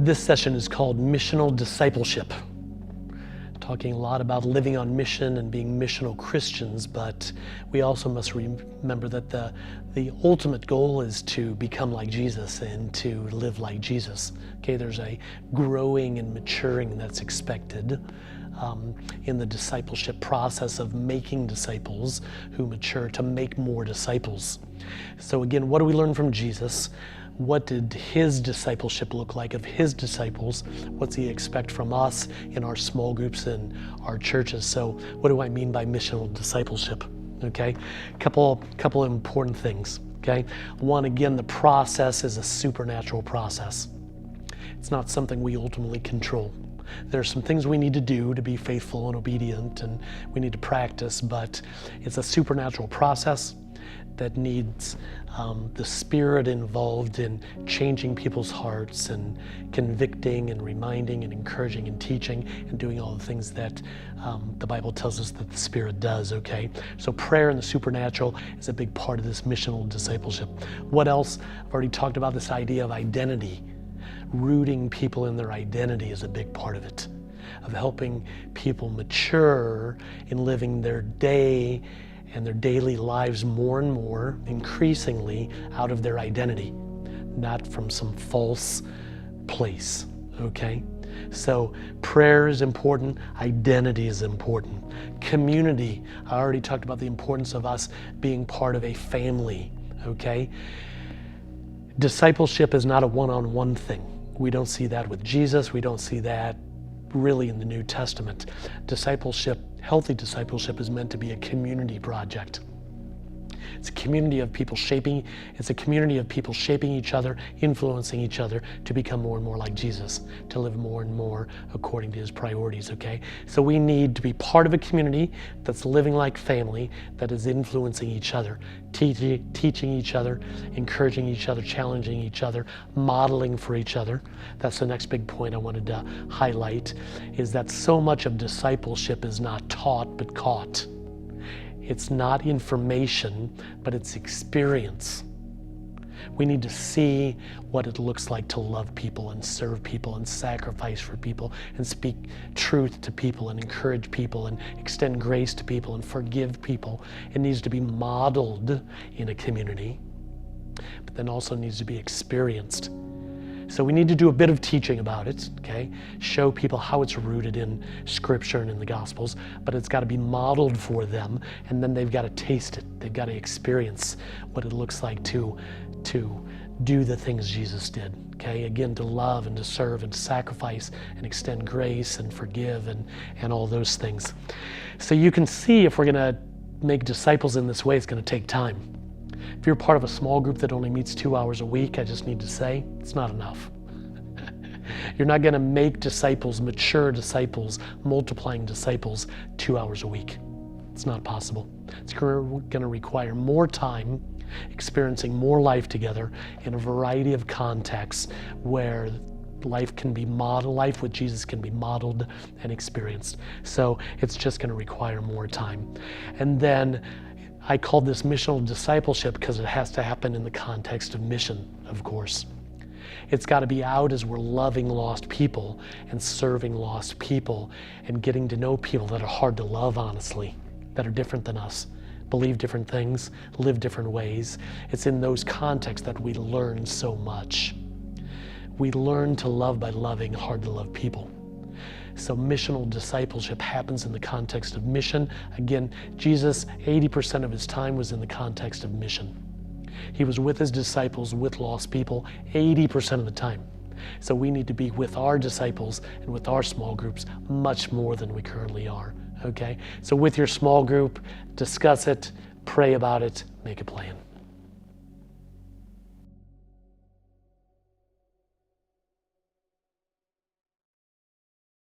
This session is called Missional Discipleship. Talking a lot about living on mission and being missional Christians, but we also must remember that the ultimate goal is to become like Jesus and to live like Jesus. Okay, there's a growing and maturing that's expected in the discipleship process of making disciples who mature to make more disciples. So again, what do we learn from Jesus? What did his discipleship look like of his disciples? What's he expect from us in our small groups and our churches? So what do I mean by missional discipleship? Okay, couple important things. Okay, one, again, the process is a supernatural process. It's not something we ultimately control. There's some things we need to do to be faithful and obedient, and we need to practice, but it's a supernatural process that needs the Spirit involved in changing people's hearts and convicting and reminding and encouraging and teaching and doing all the things that the Bible tells us that the Spirit does, okay? So prayer and the supernatural is a big part of this missional discipleship. What else? I've already talked about this idea of identity. Rooting people in their identity is a big part of it, of helping people mature in living their day and their daily lives more and more, increasingly, out of their identity, not from some false place, okay? So prayer is important, identity is important. Community, I already talked about the importance of us being part of a family, okay? Discipleship is not a one-on-one thing. We don't see that with Jesus, we don't see that really in the New Testament. Discipleship, healthy discipleship, is meant to be a community project. It's a community of people shaping each other, influencing each other to become more and more like Jesus, to live more and more according to his priorities, okay? So we need to be part of a community that's living like family, that is influencing each other, teaching each other, encouraging each other, challenging each other, modeling for each other. That's the next big point I wanted to highlight, is that so much of discipleship is not taught but caught. It's not information, but it's experience. We need to see what it looks like to love people and serve people and sacrifice for people and speak truth to people and encourage people and extend grace to people and forgive people. It needs to be modeled in a community, but then also needs to be experienced. So we need to do a bit of teaching about it, okay? Show people how it's rooted in Scripture and in the Gospels, but it's got to be modeled for them, and then they've got to taste it. They've got to experience what it looks like to do the things Jesus did, okay? Again, to love and to serve and to sacrifice and extend grace and forgive and all those things. So you can see, if we're going to make disciples in this way, it's going to take time. If you're part of a small group that only meets 2 hours a week, I just need to say, it's not enough. You're not going to make disciples, mature disciples, multiplying disciples 2 hours a week. It's not possible. It's going to require more time, experiencing more life together in a variety of contexts where life can be modeled, life with Jesus can be modeled and experienced. So it's just going to require more time. And then I called this missional discipleship because it has to happen in the context of mission, of course. It's got to be out as we're loving lost people and serving lost people and getting to know people that are hard to love, honestly, that are different than us, believe different things, live different ways. It's in those contexts that we learn so much. We learn to love by loving hard to love people. So missional discipleship happens in the context of mission. Again, Jesus, 80% of his time was in the context of mission. He was with his disciples, with lost people, 80% of the time. So we need to be with our disciples and with our small groups much more than we currently are, okay? So with your small group, discuss it, pray about it, make a plan.